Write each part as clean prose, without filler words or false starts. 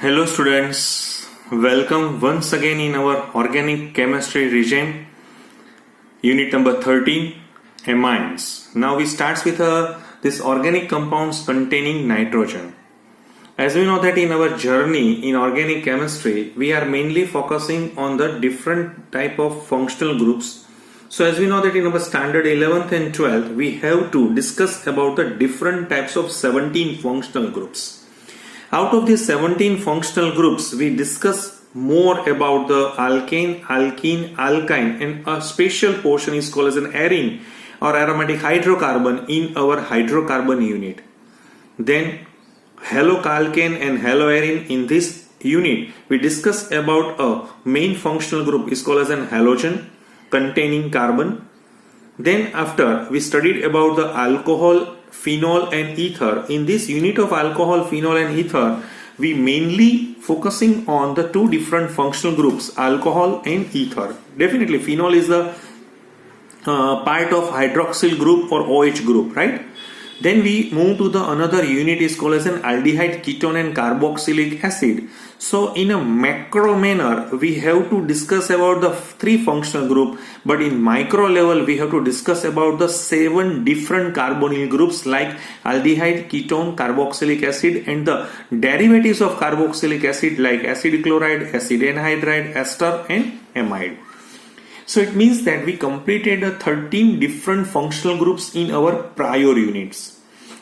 Hello students, welcome once again in our organic chemistry regime, unit number 13, amines. Now we start with this organic compounds containing nitrogen. As we know that in our journey in organic chemistry, we are mainly focusing on the different type of functional groups. So as we know that in our standard 11th and 12th, we have to discuss about the different types of 17 functional groups. Out of these 17 functional groups, we discuss more about the alkane, alkene, alkyne, and a special portion is called as an arene or aromatic hydrocarbon in our hydrocarbon unit. Then haloalkane and haloarene in this unit, we discuss about a main functional group is called as an halogen containing carbon. Then after we studied about the alcohol, phenol and ether. In this unit of alcohol, phenol and ether, we mainly focusing on the two different functional groups, alcohol and ether. Definitely phenol is the part of hydroxyl group or OH group, right? Then we move to the another unit is called as an aldehyde, ketone and carboxylic acid. So in a macro manner, we have to discuss about the three functional group, but in micro level, we have to discuss about the 7 different carbonyl groups like aldehyde, ketone, carboxylic acid and the derivatives of carboxylic acid like acid chloride, acid anhydride, ester and amide. So it means that we completed 13 different functional groups in our prior units.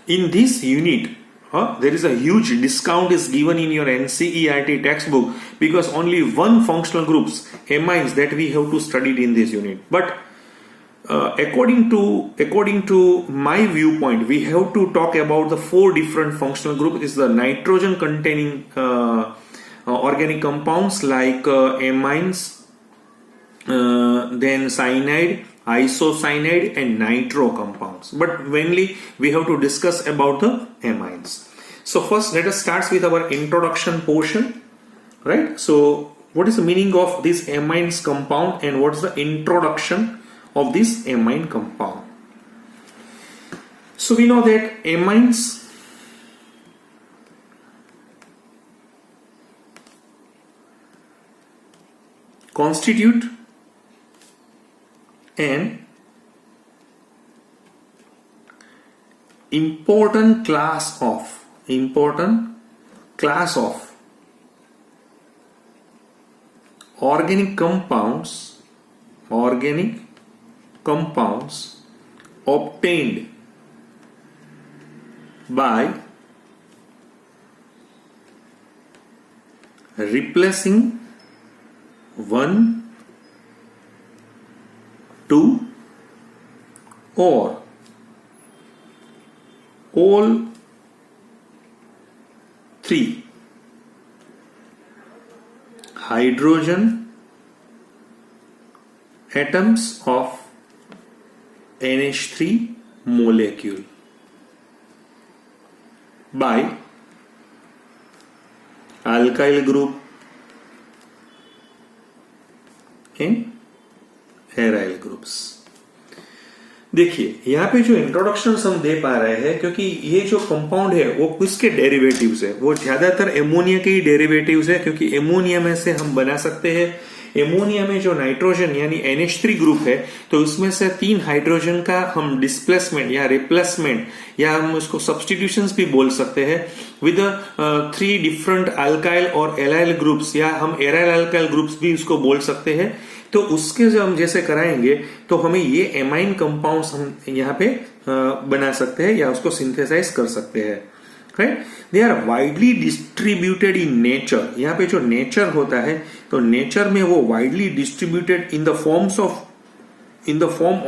In this unit, there is a huge discount is given in your NCERT textbook because only one functional groups, amines, that we have to study in this unit. But according to my viewpoint, we have to talk about the 4 different functional groups. Is the nitrogen containing organic compounds like amines, then cyanide, isocyanide and nitro compounds. But mainly we have to discuss about the amines. So first let us start with our introduction portion, right? So what is the meaning of this amines compound and what is the introduction of this amine compound? So we know that amines constitute an important class of organic compounds obtained by replacing 1, 2 or all 3 hydrogen atoms of NH3 molecule by alkyl group and aryl groups. देखिए यहाँ पे जो introduction हम दे पा रहे हैं क्योंकि ये जो कंपाउंड है वो किसके डेरिवेटिव्स है, वो ज्यादातर एमोनिया के ही डेरिवेटिव्स है क्योंकि एमोनिया में से हम बना सकते हैं. एमोनिया में जो नाइट्रोजन यानी NH3 ग्रुप है तो उसमें से 3 हाइड्रोजन का हम डिस्प्लेसमेंट या रिप्लेसमेंट या हम उसको सब्स्टिट्यूशंस भी बोल सकते हैं विद 3 डिफरेंट अल्काइल और एलाइल ग्रुप्स या हम एराइल अल्काइल ग्रुप्स भी उसको बोल सकते हैं. तो उसके जो हम जैसे कराएंगे तो हमें ये एमाइन कंपाउंड्स हम यहाँ पे बना सकते हैं या उसको सिंथेसाइज कर सकते हैं, right. They are widely distributed in nature. यहाँ पे जो नेचर होता है तो नेचर में वो widely distributed in the form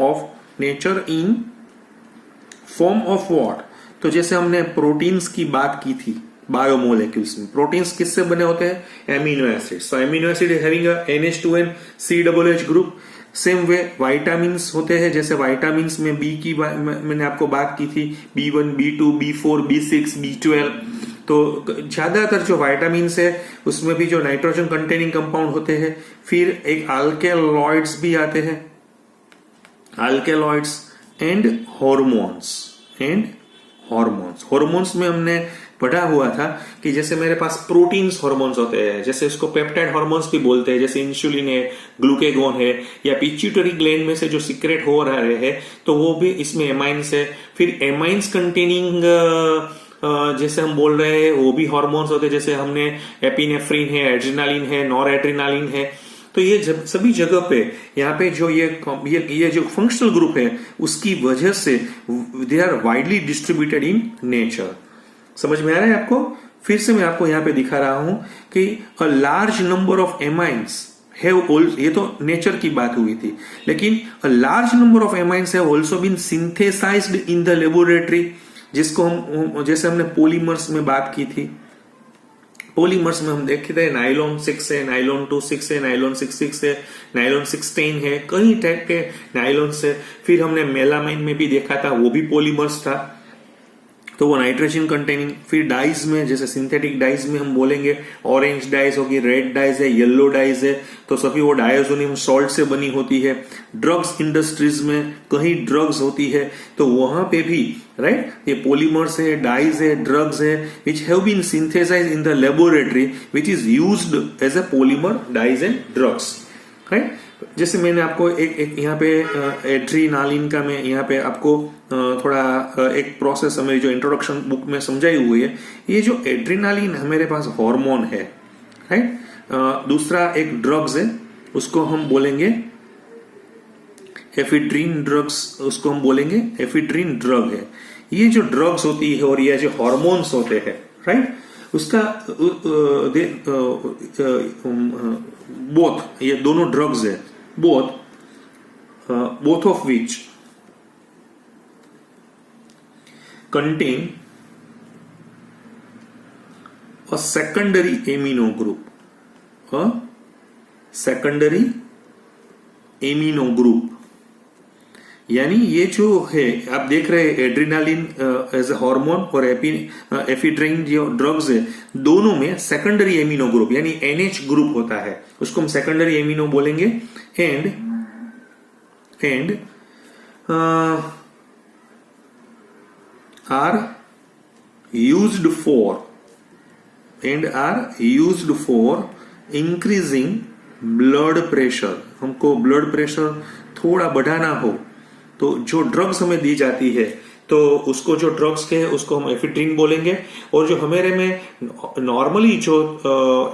of nature in form of what. तो जैसे हमने प्रोटीन्स की बात की थी बायोमोलेक्यूल्स में, प्रोटीन्स किससे बने होते हैं, amino acid. So amino acid having a NH2N COOH group. Same way vitamins होते हैं, जैसे वाइटामिन्स में बी की मैंने आपको बात की थी, B1, B2, B4, B6, B12. तो ज्यादातर जो वाइटामिन्स है उसमें भी जो नाइट्रोजन कंटेनिंग कंपाउंड होते हैं. फिर एक अल्केलॉइड्स भी आते हैं, अल्केलॉइड्स एंड हॉर्मोन्स. हॉर्मोन्स में हमने पढ़ा हुआ था कि जैसे मेरे पास प्रोटीन्स हार्मोन्स होते हैं, जैसे इसको पेप्टाइड हार्मोन्स भी बोलते हैं, जैसे इंसुलिन है, ग्लूकेगॉन है, या पिट्यूटरी ग्लैंड में से जो सीक्रेट हो रहे हैं तो वो भी इसमें एमाइंस है। फिर एमाइंस कंटेनिंग जैसे हम बोल रहे हैं वो भी हार्मोन्स होते हैं, जैसे हमने एपिनेफ्रिन है, एड्रेनालिन है, नॉर एड्रेनालिन है। तो ये सभी जगह पे यहाँ पे जो ये जो फंक्शनल ग्रुप है उसकी वजह से they are widely distributed in nature. समझ में आ रहा है आपको? फिर से मैं आपको यहाँ पे दिखा रहा हूं कि a large number of amines ये तो नेचर की बात हुई थी, लेकिन a large number of amines have also been synthesized in the laboratory, जिसको हम जैसे हमने पॉलीमर्स में बात की थी। पॉलीमर्स में हम देखे थे नाइलॉन 6 है, नाइलॉन 26 है, नाइलॉन 66 है, नाइलॉन 16 है, कई टाइप के नाइलॉन है। फिर हमने मेलामाइन में भी देखा था, वो भी पॉलीमर्स था, तो वो नाइट्रोजन कंटेनिंग। फिर डाइज में जैसे सिंथेटिक डाइज में हम बोलेंगे ऑरेंज डाइज होगी, रेड डाइज है, येलो डाइज है, तो सभी वो डायोजोनियम सॉल्ट से बनी होती है। ड्रग्स इंडस्ट्रीज में कहीं ड्रग्स होती है तो वहां पे भी राइट ये पॉलीमर्स है, डाइज है, ड्रग्स है which have been synthesized in the laboratory which is used as a polymer, dyes and drugs, right. जैसे मैंने आपको एक यहाँ पे एड्रीनालिन का मैं यहाँ पे आपको थोड़ा एक प्रोसेस हमें जो इंट्रोडक्शन बुक में समझाई हुई है। ये जो एड्रीनालिन हमारे पास हार्मोन है, राइट। दूसरा एक ड्रग्स है, उसको हम बोलेंगे एफिड्रीन ड्रग्स, उसको हम बोलेंगे एफिड्रीन ड्रग है। ये जो ड्रग्स होती है और ये जो हार्मोन्स होते हैं, राइट, उसका बोथ ये दोनों ड्रग्स है, both of which contain a secondary amino group, यानी ये जो है आप देख रहे हैं एड्रेनालिन एज ए हार्मोन और एफिड्रीन जो ड्रग्स है, दोनों में सेकेंडरी एमिनो ग्रुप यानी NH ग्रुप होता है, उसको हम सेकेंडरी एमिनो बोलेंगे। And are used for increasing blood pressure. हमको ब्लड प्रेशर थोड़ा बढ़ाना हो तो जो ड्रग्स हमें दी जाती है तो उसको जो ड्रग्स के उसको हम एफिड्रीन बोलेंगे, और जो हमारे में नॉर्मली जो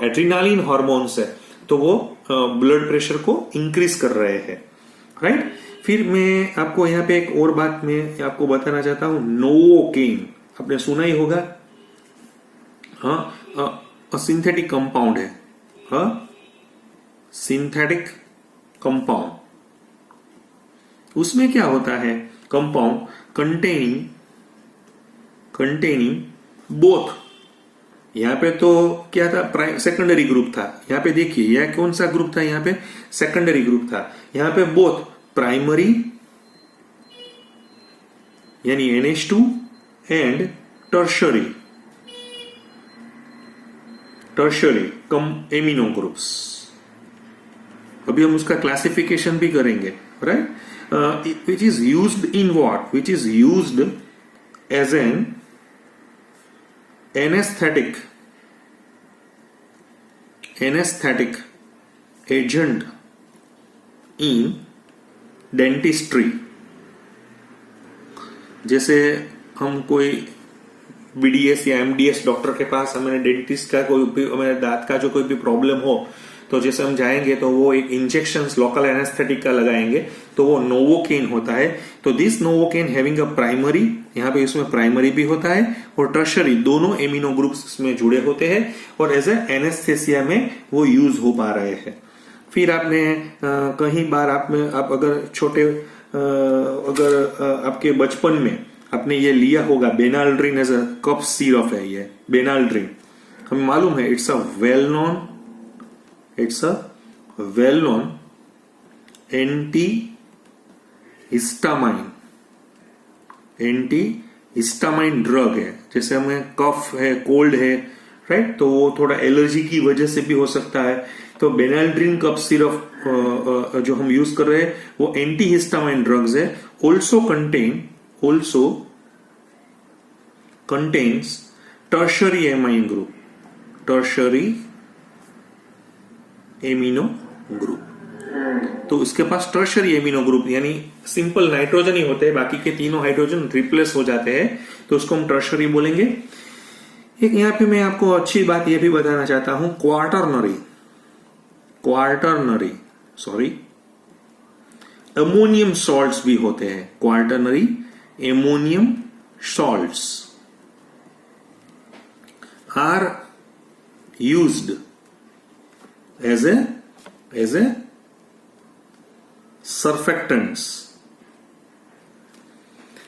एड्रेनालिन हार्मोन्स है तो वो ब्लड प्रेशर को इंक्रीज कर रहे हैं, राइट। फिर मैं आपको यहाँ पे एक और बात मैं आपको बताना चाहता हूं, नोवोकेन आपने सुना ही होगा, हाँ, सिंथेटिक कंपाउंड है, हाँ, सिंथेटिक कंपाउंड। उसमें क्या होता है, कंपाउंड कंटेनिंग बोथ। यहां पे तो क्या था, सेकेंडरी ग्रुप था। यहां पे देखिए यह कौन सा ग्रुप था, यहां पे सेकेंडरी ग्रुप था। यहां पे बोथ प्राइमरी यानी NH2 and tertiary amino groups. अभी हम उसका क्लासिफिकेशन भी करेंगे, right. Which is used in what? Which is used as an anesthetic agent in dentistry। जैसे हम कोई BDS या MDS डॉक्टर के पास हमारे डेंटिस्ट का कोई भी हमारे दांत का जो कोई भी प्रॉब्लम हो तो जैसे हम जाएंगे तो वो एक इंजेक्शन लोकल एनेस्थेटिक का लगाएंगे तो वो नोवोकेन होता है। तो this novocaine having a primary, यहाँ पे इसमें प्राइमरी भी होता है और टर्शरी, दोनों एमिनो ग्रुप्स में जुड़े होते हैं और एज ए एनेस्थेसिया में वो यूज हो पा रहे हैं। फिर आपने कहीं बार आप अगर छोटे अगर आपके बचपन में आपने ये लिया होगा बेनाल्ड्रिन एज अ कफ सिरप है, ये बेनाल्ड्रिन हमें मालूम है, it's a well known anti-histamine drug है। जैसे हमें कफ है, कोल्ड है, राइट, तो वो थोड़ा एलर्जी की वजह से भी हो सकता है। तो बेनाल्ड्रिन कफ सिरप जो हम यूज कर रहे हैं वो एंटी-हिस्टामाइन ड्रग्स है। Also contains tertiary amine group, tertiary amino group. तो इसके पास टर्शरी एमिनो ग्रुप यानी सिंपल नाइट्रोजन ही होते हैं, बाकी के तीनों हाइड्रोजन रिप्लेस हो जाते हैं, तो उसको हम टर्शरी बोलेंगे। एक यहां पे मैं आपको अच्छी बात यह भी बताना चाहता हूं, क्वार्टरनरी अमोनियम सॉल्ट्स भी होते हैं, quaternary ammonium salts are used as a surfactants.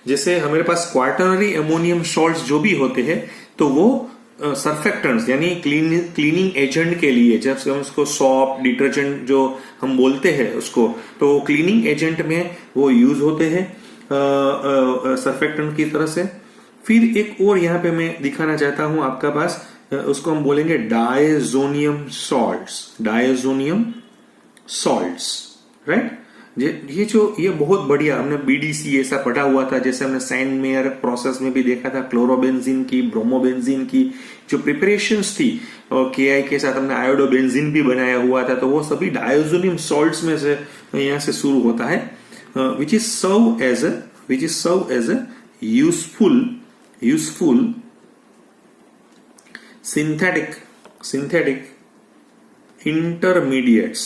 जैसे हमारे पास क्वार्टरनरी अमोनियम सॉल्ट्स जो भी होते हैं तो वो सर्फेक्टेंट्स यानी क्लीनिंग एजेंट के लिए, जब हम उसको सॉप डिटर्जेंट जो हम बोलते हैं उसको, तो क्लीनिंग एजेंट में वो यूज होते हैं सर्फेक्टेंट की तरह से। फिर एक और यहां पे मैं दिखाना चाहता हूं आपका पास, उसको हम बोलेंगे डायजोनियम सॉल्ट्स, राइट। ये बहुत बढ़िया, हमने बीडीसी ऐसा पढ़ा हुआ था, जैसे हमने सैंड मेयर प्रोसेस में भी देखा था, क्लोरोबेंजीन की, ब्रोमोबेंजीन की जो प्रिपरेशंस थी, और केआई के साथ हमने आयोडोबेंजीन भी बनाया हुआ था, तो वो सभी डायजोनियम सॉल्ट्स में से यहां से शुरू होता है, which is serve as a useful synthetic intermediates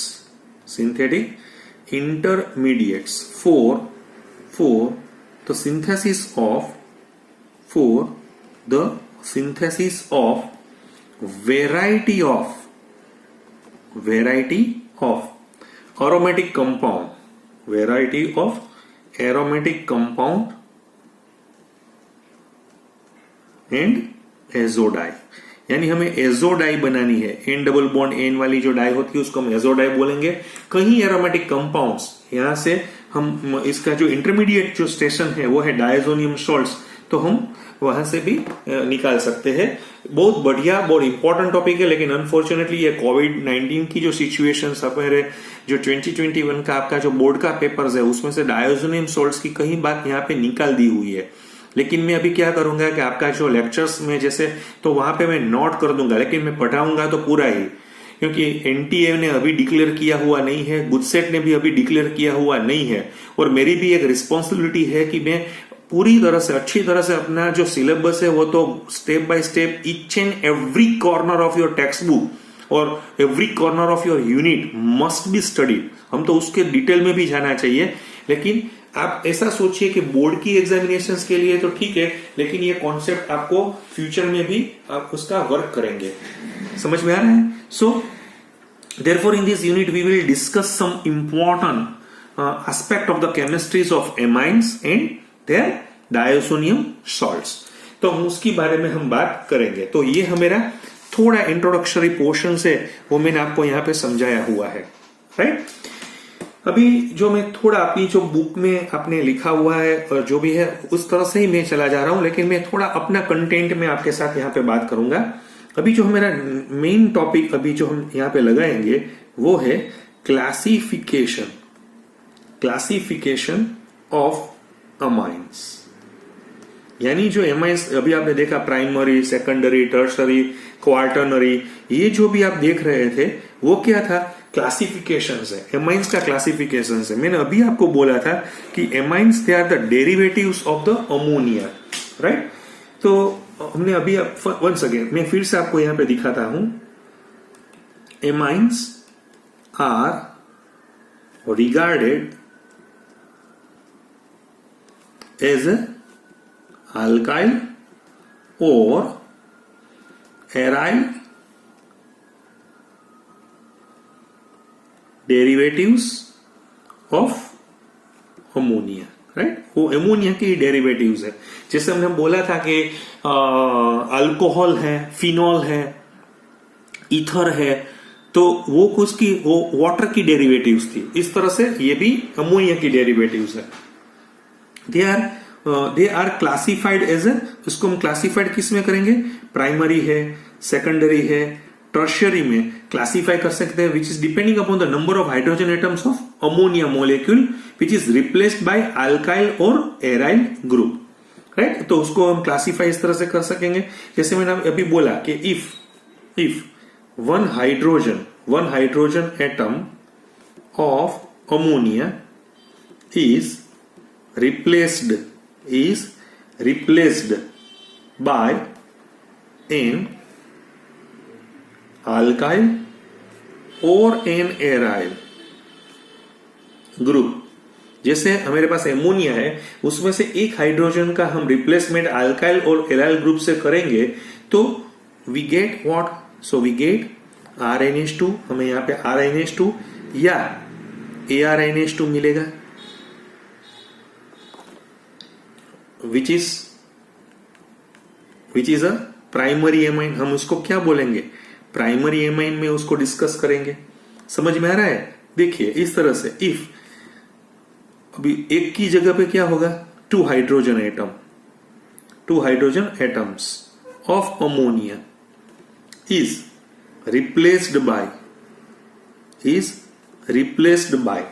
for the synthesis of variety of aromatic compound and azo dye. यानी हमें एजोडाई बनानी है, एन डबल बॉन्ड एन वाली जो डाई होती है उसको हम एजोडाई बोलेंगे। कहीं एरोमेटिक कंपाउंड्स, यहां से हम इसका जो इंटरमीडिएट जो स्टेशन है वो है डायजोनियम सॉल्ट्स, तो हम वहां से भी निकाल सकते हैं। बहुत बढ़िया, बहुत इंपॉर्टेंट टॉपिक है, लेकिन अनफॉर्चुनेटली ये कोविड-19 की जो सिचुएशन हमारे जो 2021 का आपका जो बोर्ड का पेपर्स है उसमें से डायजोनियम सॉल्ट्स की कहीं बात यहाँ पे निकाल दी हुई है। लेकिन मैं अभी क्या करूंगा कि आपका जो लेक्चर्स में जैसे, तो वहां पे मैं नोट कर दूंगा, लेकिन मैं पढ़ाऊंगा तो पूरा ही, क्योंकि एनटीए ने अभी डिक्लेयर किया हुआ नहीं है, गुजसेट ने भी अभी डिक्लेयर किया हुआ नहीं है, और मेरी भी एक रिस्पॉन्सिबिलिटी है कि मैं पूरी तरह से अच्छी तरह से अपना जो सिलेबस है वो तो step by step each and every corner of your textbook और every corner of your unit must be studied. हम तो उसके डिटेल में भी जाना चाहिए, लेकिन आप ऐसा सोचिए कि बोर्ड की एग्जामिनेशंस के लिए तो ठीक है, लेकिन ये कॉन्सेप्ट आपको फ्यूचर में भी आप उसका वर्क करेंगे। समझ में आ रहा है? So therefore in this unit we will discuss some important aspect of the chemistries of amines and their diazonium salts, तो उसकी बारे में हम बात करेंगे। तो ये हमारा थोड़ा इंट्रोडक्टरी पोर्शन है, वो मैंने आपको यहाँ पे समझाया हुआ है, राइट। अभी जो मैं थोड़ा अपनी जो बुक में आपने लिखा हुआ है और जो भी है उस तरह से ही मैं चला जा रहा हूं, लेकिन मैं थोड़ा अपना कंटेंट में आपके साथ यहाँ पे बात करूंगा। अभी जो मेरा मेन टॉपिक अभी जो हम यहाँ पे लगाएंगे वो है क्लासिफिकेशन ऑफ अमाइन्स। यानी जो एमाइन्स अभी आपने देखा, प्राइमरी, सेकेंडरी, टर्शरी, क्वार्टरनरी, ये जो भी आप देख रहे थे वो क्या था? क्लासिफिकेशंस है, एमाइन्स का क्लासिफिकेशंस है। मैंने अभी आपको बोला था कि amines they are the derivatives of the ammonia, right. तो हमने अभी वंस अगेन मैं फिर से आपको यहां पे दिखाता हूं, amines are regarded as alkyl और aryl derivatives of ammonia, right. वो अमोनिया की डेरिवेटिव्स है। जैसे हमने बोला था कि अल्कोहल है, फिनॉल है, ईथर है, तो वो कुछ की वो वाटर की डेरिवेटिव्स थी। इस तरह से ये भी अमोनिया की डेरिवेटिव्स है। दे आर क्लासिफाइड एज इसको हम क्लासिफाइड किस में करेंगे? प्राइमरी है, सेकेंडरी है, टर्शियरी में क्लासिफाई कर सकते हैं, which is depending upon the number of hydrogen atoms of ammonia molecule which is replaced bye alkyl और एराइल ग्रुप, राइट। तो उसको हम क्लासीफाई इस तरह से कर सकेंगे, जैसे मैंने अभी बोला कि if one hydrogen atom of ammonia is replaced by an alkyl or an aryl group. जैसे हमारे पास एमोनिया है, उसमें से एक हाइड्रोजन का हम रिप्लेसमेंट अल्काइल और एराइल ग्रुप से करेंगे तो we get what, so we get RnH2, हमें यहां पे RnH2 या ArNH2 मिलेगा, which is a primary amine. हम उसको क्या बोलेंगे, प्राइमरी एमाइन में उसको डिस्कस करेंगे। समझ में आ रहा है? देखिए इस तरह से इफ अभी एक की जगह पे क्या होगा, two hydrogen atoms of ammonia is replaced by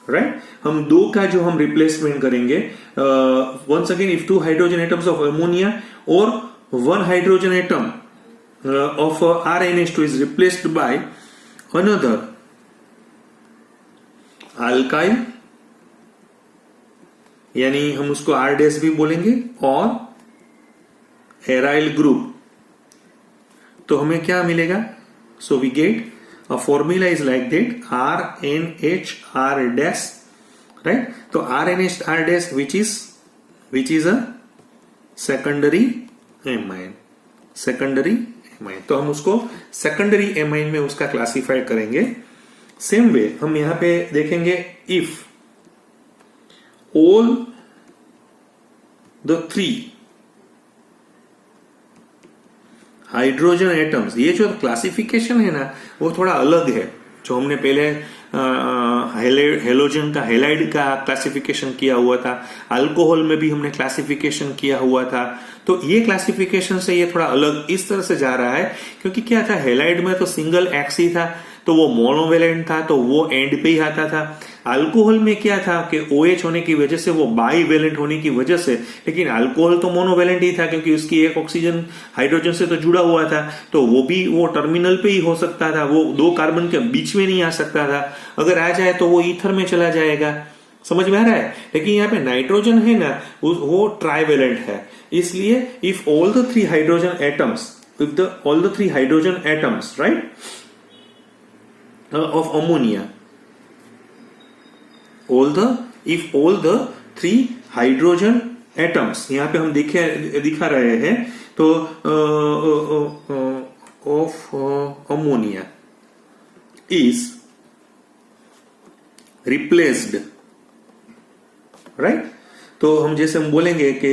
right. हम दो का जो हम रिप्लेसमेंट करेंगे, once again if two hydrogen atoms of ammonia और one hydrogen atom of RnH2 is replaced by another alkyl, यानी हम उसको R- भी बोलेंगे, और एराइल ग्रुप, तो हमें क्या मिलेगा, so we get a formula is like that RnHR dash, right? तो RnHR dash which is a secondary amine, तो हम उसको सेकेंडरी एमाइन में उसका क्लासिफाई करेंगे। सेम वे हम यहां पे देखेंगे if all the three hydrogen atoms, ये जो क्लासिफिकेशन है ना वो थोड़ा अलग है। जो हमने पहले हेलोजन का, हेलाइड का क्लासिफिकेशन किया हुआ था, अल्कोहल में भी हमने क्लासिफिकेशन किया हुआ था, तो ये क्लासिफिकेशन से ये थोड़ा अलग इस तरह से जा रहा है, क्योंकि क्या था, हेलाइड में तो सिंगल एक्स ही था, तो वो मोनोवेलेंट था, तो वो एंड पे ही आता था। अल्कोहल में क्या था कि OH होने की वजह से वो बाईवेलेंट होने की वजह से, लेकिन अल्कोहल तो मोनोवेलेंट ही था क्योंकि उसकी एक ऑक्सीजन हाइड्रोजन से तो जुड़ा हुआ था, तो वो भी वो टर्मिनल पे ही हो सकता था, वो दो कार्बन के बीच में नहीं आ सकता था। अगर आ जाए तो वो ईथर में चला जाएगा। समझ में आ रहा है? लेकिन यहाँ पे नाइट्रोजन है ना, वो ट्राइवेलेंट है, इसलिए if all the three hydrogen atoms right of ammonia, if all the three hydrogen atoms, यहां पे हम दिखा रहे हैं, तो of ammonia is replaced, right? तो हम जैसे हम बोलेंगे कि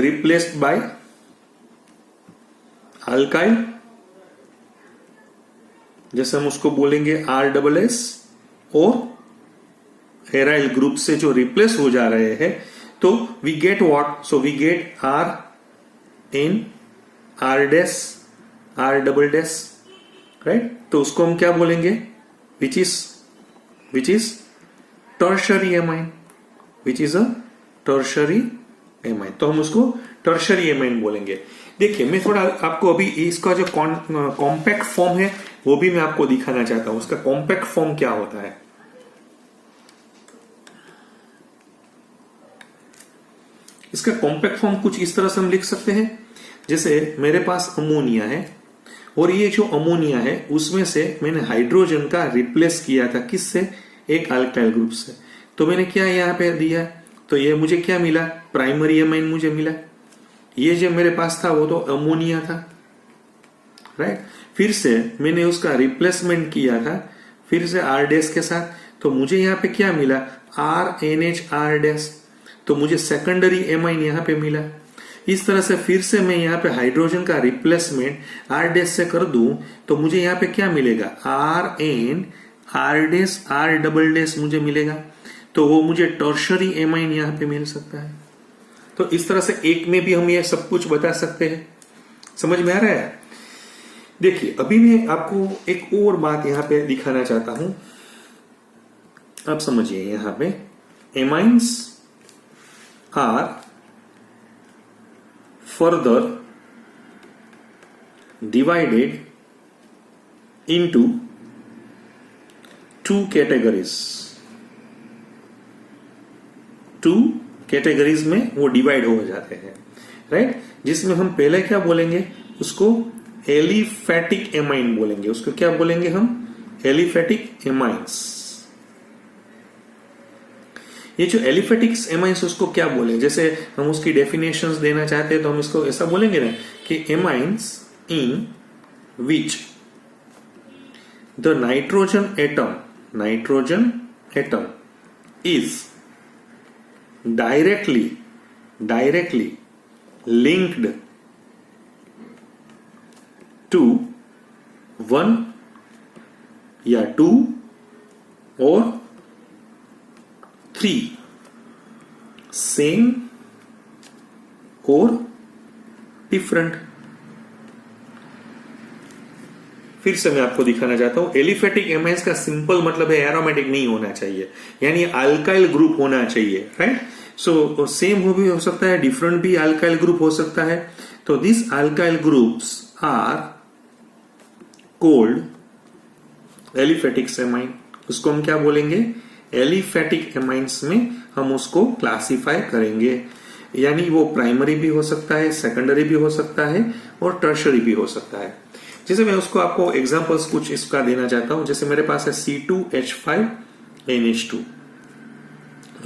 replaced by alkyl, जैसे हम उसको बोलेंगे RSS, और एराइल ग्रुप से जो रिप्लेस हो जा रहे हैं, तो we get what, so we get RN R', right. तो उसको हम क्या बोलेंगे, विच इज टर्शरी एमाइन, तो हम उसको टर्शरी एमाइन बोलेंगे। देखिए मैं थोड़ा आपको अभी इसका जो कॉम्पैक्ट फॉर्म है वो भी मैं आपको दिखाना चाहता हूं, उसका कॉम्पैक्ट फॉर्म क्या होता है। इसका कॉम्पैक्ट फॉर्म कुछ इस तरह से हम लिख सकते हैं, जैसे मेरे पास अमोनिया है, और ये जो अमोनिया है उसमें से मैंने हाइड्रोजन का रिप्लेस किया था, किससे, एक अल्काइल ग्रुप से। तो मैंने क्या यहाँ पे दिया, तो ये मुझे क्या मिला, प्राइमरी एमाइन मुझे मिला। ये जो मेरे पास था वो तो अमोनिया था, राइट। फिर से मैंने उसका रिप्लेसमेंट किया था फिर से R' के साथ, तो मुझे यहाँ पे क्या मिला, RnHR', तो मुझे सेकेंडरी एमाइन यहाँ पे मिला। इस तरह से फिर से मैं यहाँ पे हाइड्रोजन का रिप्लेसमेंट R' से कर दूं तो मुझे यहाँ पे क्या मिलेगा, RN R' मुझे मिलेगा, तो वो मुझे टर्शरी एमाइन यहाँ पे मिल सकता है। तो इस तरह से एक में भी हम ये सब कुछ बता सकते हैं। समझ में आ रहा है? देखिए अभी मैं आपको एक और बात यहाँ पे दिखाना चाहता हूं, आप समझिए। यहाँ पे amines are further divided into two categories में वो डिवाइड हो जाते हैं, राइट? जिसमें हम पहले क्या बोलेंगे, उसको एलिफेटिक एमाइन बोलेंगे। उसको क्या बोलेंगे हम? Aliphatic amines. ये जो एलिफेटिक एमाइंस उसको क्या बोले, जैसे हम उसकी डेफिनेशंस देना चाहते हैं तो हम इसको ऐसा बोलेंगे ना कि amines in which the nitrogen atom is directly linked to one या two or three same or different। फिर से मैं आपको दिखाना चाहता हूं, एलिफेटिक एमाइंस का सिंपल मतलब है एरोमेटिक नहीं होना चाहिए, यानी अल्काइल ग्रुप होना चाहिए, राइट? सो सेम भी हो सकता है, डिफरेंट भी अल्काइल ग्रुप हो सकता है। तो this alkyl groups are called aliphatic amine. उसको हम क्या बोलेंगे? एलिफेटिक एमाइंस में हम उसको क्लासिफाई करेंगे, यानी वो प्राइमरी भी हो सकता है, सेकेंडरी भी हो सकता है और टर्शरी भी हो सकता है। जैसे मैं उसको आपको एग्जांपल्स कुछ इसका देना चाहता हूं। जैसे मेरे पास है C2H5NH2।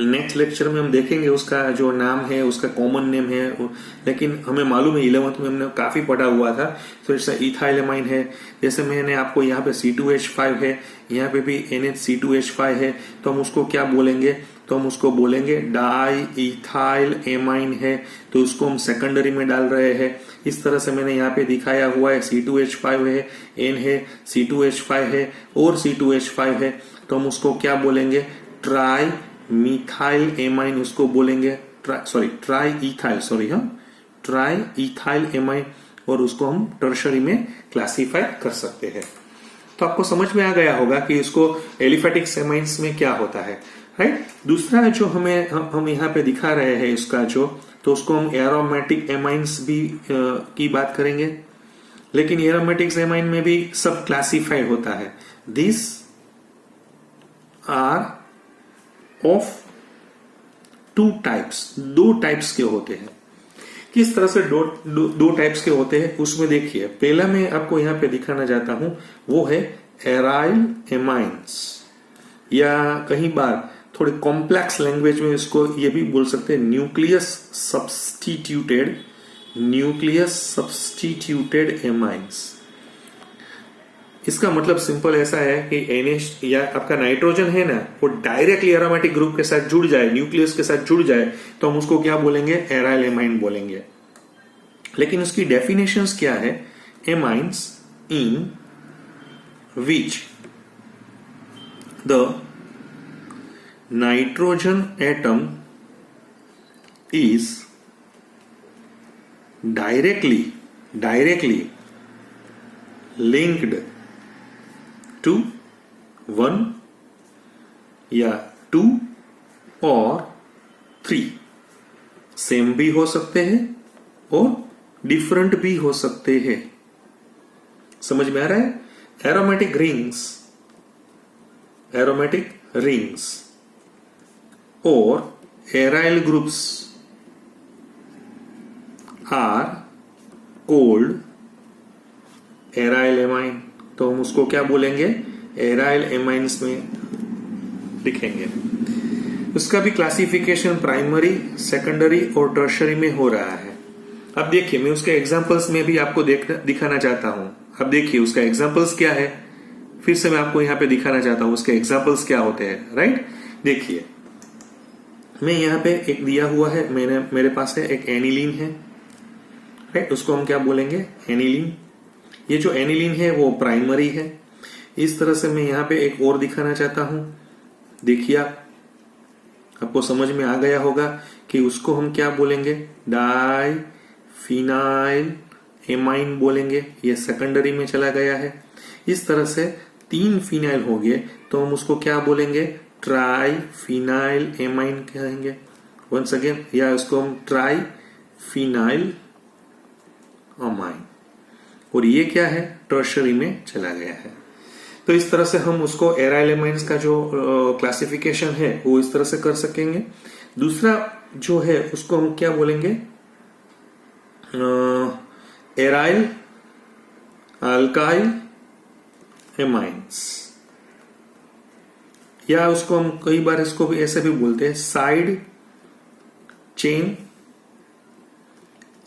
नेक्स्ट लेक्चर में हम देखेंगे उसका जो नाम है, उसका कॉमन नेम है, लेकिन हमें मालूम है 11th में हमने काफी पढ़ा हुआ था। तो जैसे इथाइलेमाइन है, जैसे मैंने आपको यहाँ पे C2H5 है, यहाँ पे भी NH2H5 है, तो हम उसको क्या बोलेंगे? तो हम उसको बोलेंगे डाई इथाइल एमाइन है, तो उसको हम सेकेंडरी में डाल रहे हैं। इस तरह से मैंने यहाँ पे दिखाया हुआ है, C2H5 है, N है, C2H5 है और C2H5 है, तो हम उसको क्या बोलेंगे? ट्राई मिथाइल एमाइन उसको बोलेंगे, ट्राई इथाइल एमाइन, और उसको हम टर्शरी में क्लासिफाई कर सकते हैं। तो आपको समझ में आ गया होगा कि इसको एलिफेटिक एमाइंस में क्या होता है, राइट? दूसरा जो हम यहाँ पे दिखा रहे हैं इसका जो, तो उसको हम एरोमेटिक एमाइंस भी की बात करेंगे, लेकिन एरोमेटिक एमाइन में भी सब क्लासिफाइड होता है। This are of two types, दो टाइप्स के होते हैं। किस तरह से दो टाइप्स के होते हैं उसमें देखिए, पहला मैं आपको यहां पे दिखाना चाहता हूं, वो है एराइल एमाइंस, या कहीं बार थोड़े कॉम्प्लेक्स लैंग्वेज में इसको ये भी बोल सकते हैं न्यूक्लियस सब्स्टिट्यूटेड एमाइंस। इसका मतलब सिंपल ऐसा है कि NH या आपका नाइट्रोजन है ना, वो डायरेक्टली एरोमेटिक ग्रुप के साथ जुड़ जाए, न्यूक्लियस के साथ जुड़ जाए, तो हम उसको क्या बोलेंगे? एराइल एमाइन बोलेंगे। लेकिन उसकी डेफिनेशंस क्या है? Amines in which the nitrogen atom is directly linked to one या टू और थ्री, सेम भी हो सकते हैं और डिफरेंट भी हो सकते हैं। समझ में आ रहा है? एरोमेटिक रिंग्स और aryl groups are called aryl amine, तो हम उसको क्या बोलेंगे? एराइल एमाइंस में लिखेंगे। उसका भी क्लासिफिकेशन प्राइमरी, सेकेंडरी और टर्शरी में हो रहा है। अब देखिए, मैं उसके एग्जांपल्स में भी आपको दिखाना चाहता हूं। अब देखिए उसका एग्जांपल्स क्या है, फिर से मैं आपको यहां पे दिखाना चाहता हूं उसके एग्जांपल्स क्या होते हैं, राइट? देखिए, मैं यहां पे एक दिया हुआ है, मेरे पास है एक एनिलीन है, राइट? उसको हम क्या बोलेंगे? एनिलीन। ये जो एनिलीन है वो प्राइमरी है। इस तरह से मैं यहां पे एक और दिखाना चाहता हूं। देखिए, आपको समझ में आ गया होगा कि उसको हम क्या बोलेंगे? डाई फिनाइल एमाइन बोलेंगे। ये सेकेंडरी में चला गया है। इस तरह से 3 फिनाइल हो गए, तो हम उसको क्या बोलेंगे? ट्राई फिनाइल एमाइन कहेंगे। वंस अगेन, या उसको हम ट्राई फिनाइल अमाइन, और ये क्या है, टर्शरी में चला गया है। तो इस तरह से हम उसको एराइल एमाइन्स का जो क्लासिफिकेशन है वो इस तरह से कर सकेंगे। दूसरा जो है उसको हम क्या बोलेंगे, एराइल अल्काइल एमाइन्स, या उसको हम कई बार इसको भी ऐसे भी बोलते हैं साइड चेन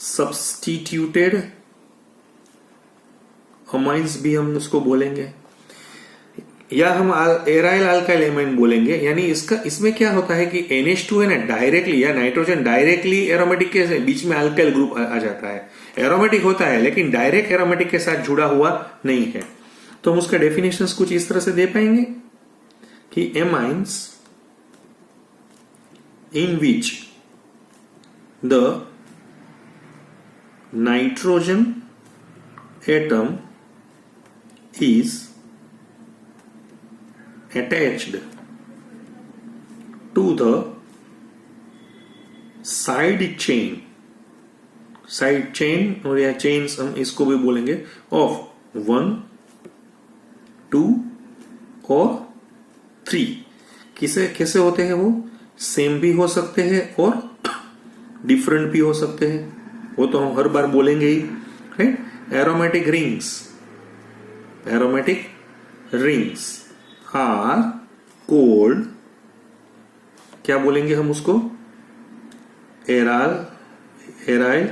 सब्स्टिट्यूटेड अमाइन्स भी हम उसको बोलेंगे, या हम एराइल अल्काइल एमाइन बोलेंगे। यानी इसमें क्या होता है कि NH2 है ना, डायरेक्टली या नाइट्रोजन डायरेक्टली एरोमेटिक के बीच में अल्काइल ग्रुप आ जाता है। एरोमेटिक होता है लेकिन डायरेक्ट एरोमेटिक के साथ जुड़ा हुआ नहीं है। तो हम उसका डेफिनेशंस कुछ इस तरह से दे पाएंगे कि amines in which the nitrogen atom is attached to the side chain और या chains हम इसको भी बोलेंगे of 1, 2 और 3। कैसे होते हैं वो, सेम भी हो सकते हैं और डिफरेंट भी हो सकते हैं, वो तो हम हर बार बोलेंगे ही, right. Aromatic rings are called, क्या बोलेंगे हम उसको, एराइल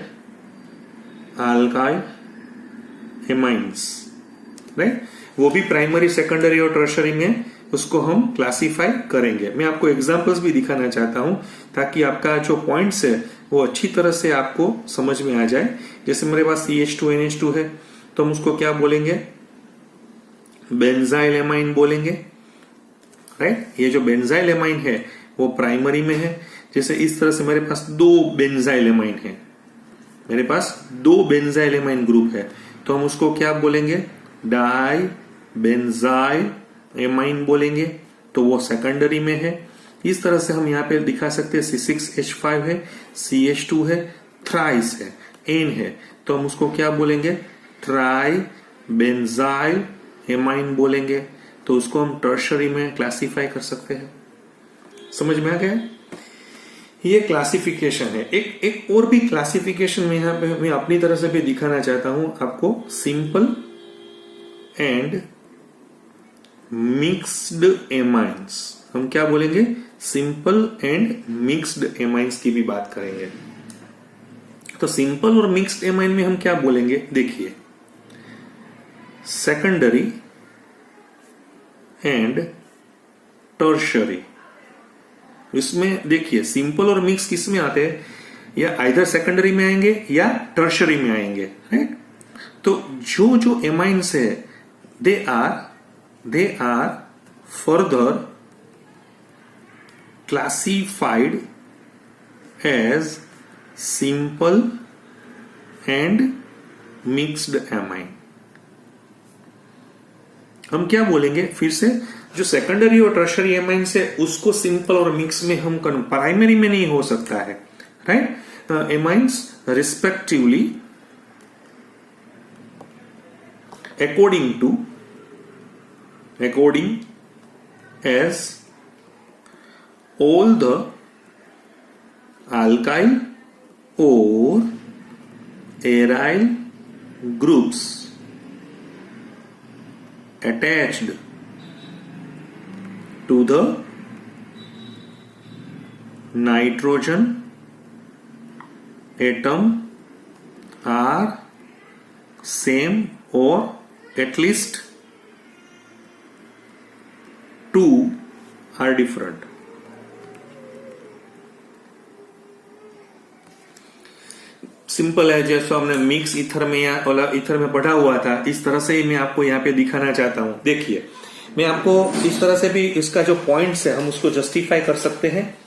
अल्काइल एमाइन्स, राइट। वो भी प्राइमरी, सेकेंडरी और टर्शरी में उसको हम क्लासिफाई करेंगे। मैं आपको एग्जांपल्स भी दिखाना चाहता हूं ताकि आपका जो पॉइंट्स है वो अच्छी तरह से आपको समझ में आ जाए। जैसे मेरे पास CH2NH2 है तो हम उसको क्या बोलेंगे, बेंजाइल एमाइन बोलेंगे, राइट। ये जो बेंजाइल एमाइन है वो प्राइमरी में है। जैसे इस तरह से मेरे पास दो बेंजाइल एमाइन है, मेरे पास दो बेंजाइल एमाइन ग्रुप है, तो हम उसको क्या बोलेंगे, डाई बेंजाइल एमाइन बोलेंगे, तो वो सेकेंडरी में है। इस तरह से हम यहाँ पे दिखा सकते हैं C6H5 है, CH2 है, थ्राइस है, N है, तो हम उसको क्या बोलेंगे, ट्राई बेंजाइल एमाइन बोलेंगे। तो उसको हम टर्शरी में क्लासिफाई कर सकते हैं। समझ में आ गया? ये क्लासिफिकेशन है। एक और भी क्लासिफिकेशन में यहां पे मैं अपनी तरह से भी दिखाना चाहता हूं आपको, सिंपल एंड मिक्स्ड एमाइंस। हम क्या बोलेंगे, सिंपल एंड मिक्स्ड एमाइंस की भी बात करेंगे। तो सिंपल और मिक्स्ड एमाइन में हम क्या बोलेंगे, देखिए, सेकेंडरी एंड टर्शरी। इसमें देखिए सिंपल और मिक्स किस में आते हैं, या आइदर सेकेंडरी में आएंगे या टर्शरी में आएंगे, राइट। तो जो एमाइन्स है they are further classified as simple and mixed amine. हम क्या बोलेंगे फिर से, जो सेकेंडरी और टर्शरी एमाइन्स है उसको सिंपल और मिक्स में हम प्राइमरी में नहीं हो सकता है, right. Amines respectively according as all the alkyl or aryl groups attached to the nitrogen atom are same or at least two are different. Simple है, जैसे हमने मिक्स ईथर में या ईथर में पढ़ा हुआ था, इस तरह से ही मैं आपको यहाँ पे दिखाना चाहता हूं। देखिए, मैं आपको इस तरह से भी इसका जो पॉइंट्स है हम उसको जस्टिफाई कर सकते हैं।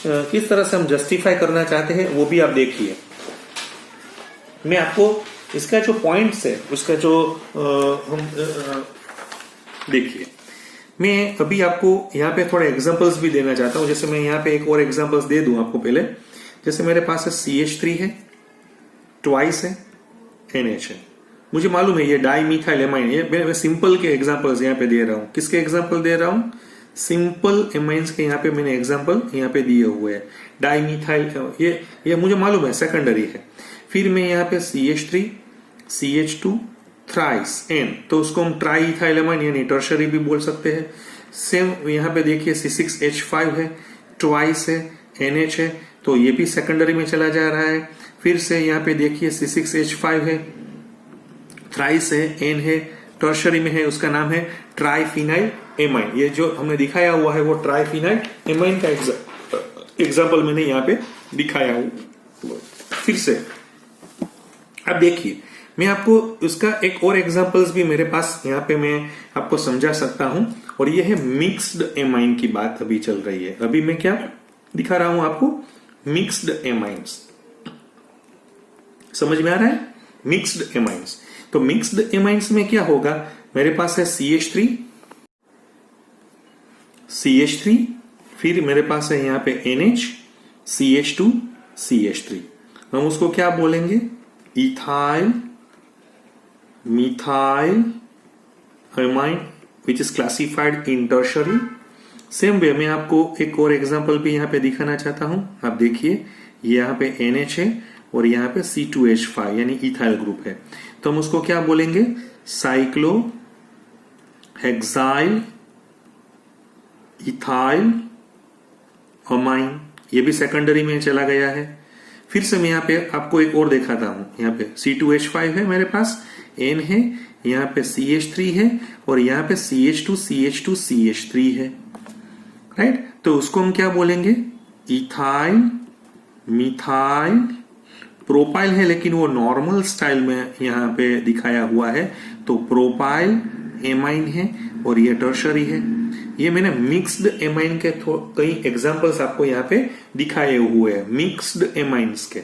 किस तरह से हम जस्टिफाई करना चाहते हैं वो भी आप देखिए। मैं आपको इसका जो पॉइंट्स है उसका जो हम देखिए, मैं अभी आपको यहाँ पे थोड़े एग्जांपल्स भी देना चाहता हूं। जैसे मैं यहाँ पे एक और एग्जांपल्स दे दूं आपको पहले। जैसे मेरे पास है CH3 है, ट्वाइस है, NH है। मुझे मालूम है ये डाई मिथाइल एमाइन, ये मैं सिंपल के एग्जांपल्स यहाँ पे दे रहा हूँ। किसके एग्जांपल दे रहा हूँ? सिंपल एमाइंस के यहाँ पे मैंने एग्जांपल यहाँ पे दिए हुए हैं। डाई मिथाइल ये मुझे मालूम है सेकेंडरी है। फिर मैं यहाँ पे CH3 CH2 थ्राइस N, तो उसको हम ट्राई इथाइल एमाइन यानी टर्शरी भी बोल सकते हैं। सेम यहाँ पे देखिए C6H5 है, ट्वाइस है, NH है, तो ये भी सेकेंडरी में चला जा रहा है। फिर से यहाँ पे देखिए C6H5 है, थ्राइस है, N है, टर्शरी में है, उसका नाम है ट्राइफिनाइल एमाइन। ये जो हमने दिखाया हुआ है वो ट्राइफिनाइल एमाइन का एग्जाम्पल मैंने यहाँ पे दिखाया हूं। फिर से अब देखिए, मैं आपको उसका एक और एग्जांपल्स भी मेरे पास यहाँ पे मैं आपको समझा सकता हूं, और ये है मिक्स्ड एमाइन की बात अभी चल रही है। अभी मैं क्या दिखा रहा हूं आपको? Mixed amines. समझ में आ रहा है? Mixed amines. तो मिक्स्ड एमाइंस में क्या होगा? मेरे पास है CH3, फिर मेरे पास है यहाँ पे NH, CH2, CH3। हम उसको क्या बोलेंगे? Ethyl methyl amine which is classified in tertiary. Same way मैं आपको एक और एग्जांपल भी यहाँ पे दिखाना चाहता हूं। आप देखिए, यहाँ पे NH है और यहाँ पे C2H5 यानी इथाइल ग्रुप है, तो हम उसको क्या बोलेंगे? Cyclo hexyl ethyl amine. ये भी सेकेंडरी में चला गया है। फिर से मैं यहाँ पे आपको एक और दिखाता हूं। यहाँ पे C2H5 है मेरे पास, N है, यहाँ पे CH3 है और यहाँ पे CH2 CH2 CH3 है, राइट? तो उसको हम क्या बोलेंगे? इथाइल मिथाइल प्रोपाइल है, लेकिन वो नॉर्मल स्टाइल में यहाँ पे दिखाया हुआ है, तो प्रोपाइल एमाइन है और ये टर्शरी है। ये मैंने मिक्स्ड एमाइन के कई एग्जांपल्स आपको यहाँ पे दिखाए हुए हैं, मिक्स्ड एमाइंस के।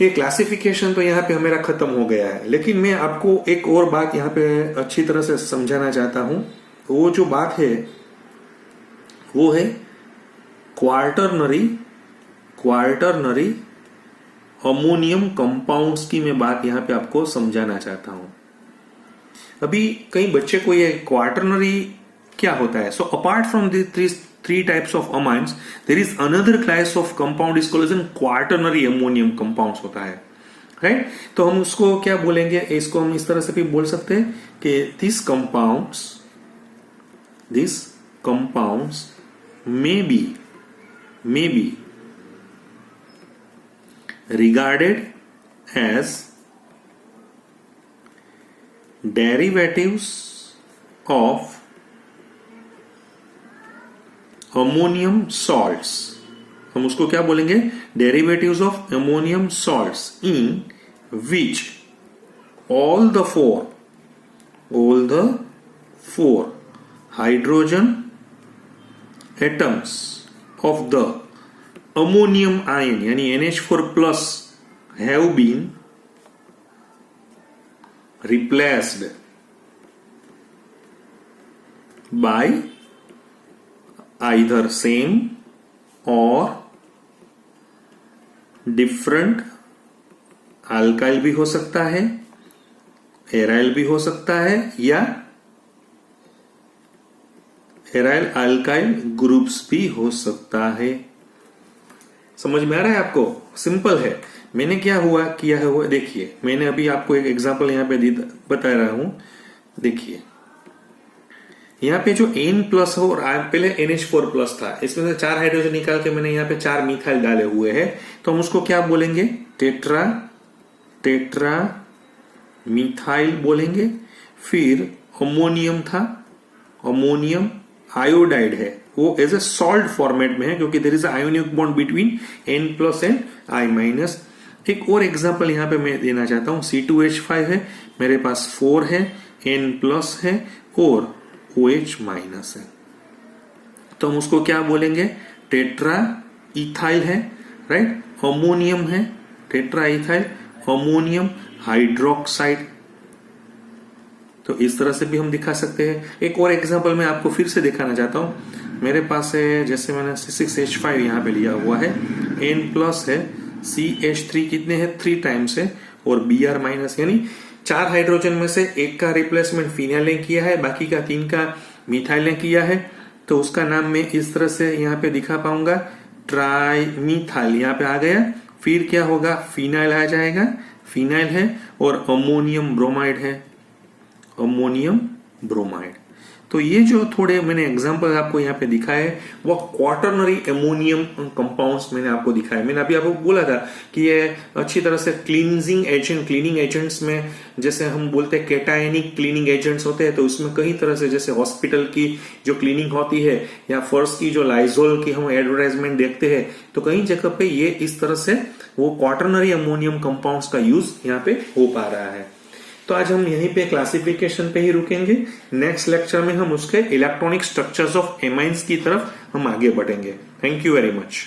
ये क्लासिफिकेशन तो यहाँ पे मेरा खत्म हो गया है, लेकिन मैं आपको एक और बात यहाँ पे अच्छी तरह से समझाना चाहता हूं। वो जो बात है वो है क्वार्टरनरी अमोनियम कंपाउंड्स की मैं बात यहाँ पे आपको समझाना चाहता हूं। अभी कई बच्चे को ये क्वार्टरनरी क्या होता है? So apart from this three types of amines, there is another class of compound is called as quaternary ammonium compounds होता है, राइट? तो हम उसको क्या बोलेंगे? इसको हम इस तरह से भी बोल सकते हैं कि these compounds may be regarded as derivatives of ammonium salts. हम उसको क्या बोलेंगे? Derivatives of ammonium salts in which all the four hydrogen atoms of the ammonium ion यानी NH4 plus have been replaced by either same or different alkyl भी हो सकता है, aryl भी हो सकता है, या एराइल अल्काइल ग्रुप्स भी हो सकता है। समझ में आ रहा है आपको? सिंपल है। मैंने किया है वो देखिए, मैंने अभी आपको एक एग्जांपल यहां पे बता रहा हूं। देखिए यहाँ पे जो N प्लस हो और पहले NH4 प्लस था, इसमें से 4 हाइड्रोजन निकाल के मैंने यहाँ पे 4 मिथाइल डाले हुए हैं, तो हम उसको क्या बोलेंगे? टेट्रा मिथाइल बोलेंगे। फिर अमोनियम था, अमोनियम आयोडाइड है, वो एज ए सॉल्ट फॉर्मेट में है क्योंकि there is ionic bond between N plus and I minus. एक और एग्जांपल यहाँ पे मैं देना चाहता हूँ। C2H5 है, मेरे पास 4 है, N प्लस है और OH माइनस है, तो हम उसको क्या बोलेंगे? टेट्रा इथाइल है, राइट? अमोनियम है, टेट्रा इथाइल अमोनियम हाइड्रोक्साइड। तो इस तरह से भी हम दिखा सकते हैं। एक और एग्जांपल मैं आपको फिर से दिखाना चाहता हूं। मेरे पास है, जैसे मैंने C6H5 यहां पे लिया हुआ है, N प्लस है, CH3 कितने हैं? 3 टाइम्स है, और Br माइनस, यानी 4 हाइड्रोजन में से एक का रिप्लेसमेंट फिनाइल ने किया है, बाकी का 3 का मिथाइल ने किया है। तो उसका नाम मैं इस तरह से यहाँ पे दिखा पाऊंगा, ट्राइमिथाइल यहाँ पे आ गया। फिर क्या होगा, फिनाइल आ जाएगा, फिनाइल है, और अमोनियम ब्रोमाइड है, अमोनियम ब्रोमाइड। तो ये जो थोड़े मैंने एग्जांपल आपको यहाँ पे दिखाए वो क्वाटरनरी एमोनियम कंपाउंड्स मैंने आपको दिखाए। मैंने अभी आपको बोला था कि ये अच्छी तरह से क्लीनिंग एजेंट्स में, जैसे हम बोलते हैं कैटायनिक क्लीनिंग एजेंट्स होते हैं, तो उसमें कई तरह से, जैसे हॉस्पिटल की जो क्लीनिंग होती है या फर्स्ट की जो लाइजोल की हम एडवर्टाइजमेंट देखते हैं, तो कई जगह पे ये इस तरह से वो क्वाटरनरी अमोनियम कंपाउंड्स का यूज यहाँ पे हो पा रहा है। तो आज हम यहीं पे क्लासिफिकेशन पे ही रुकेंगे। नेक्स्ट लेक्चर में हम उसके इलेक्ट्रॉनिक स्ट्रक्चर्स ऑफ एमाइंस की तरफ हम आगे बढ़ेंगे। Thank you very much.